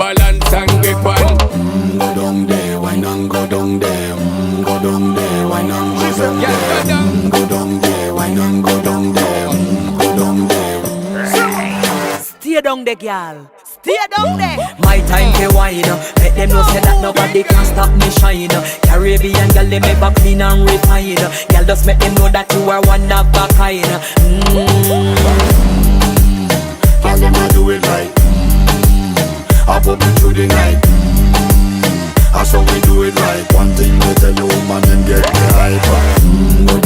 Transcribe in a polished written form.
balance and grip on. Go down there, wine and go down there. Go down there, wine and go down there. Go down there, wine and go down there. Go down there. Stay down there, girl. Stay down there. My time to wine. Let them know say that nobody can stop me shine. Caribbean girl, they make up clean and refine. Girl, just make them know that you are one of a kind. Girl, them a do it right. I pop it through the night. That's how we do it right. One thing we tell you, man, and get the hype. Go down.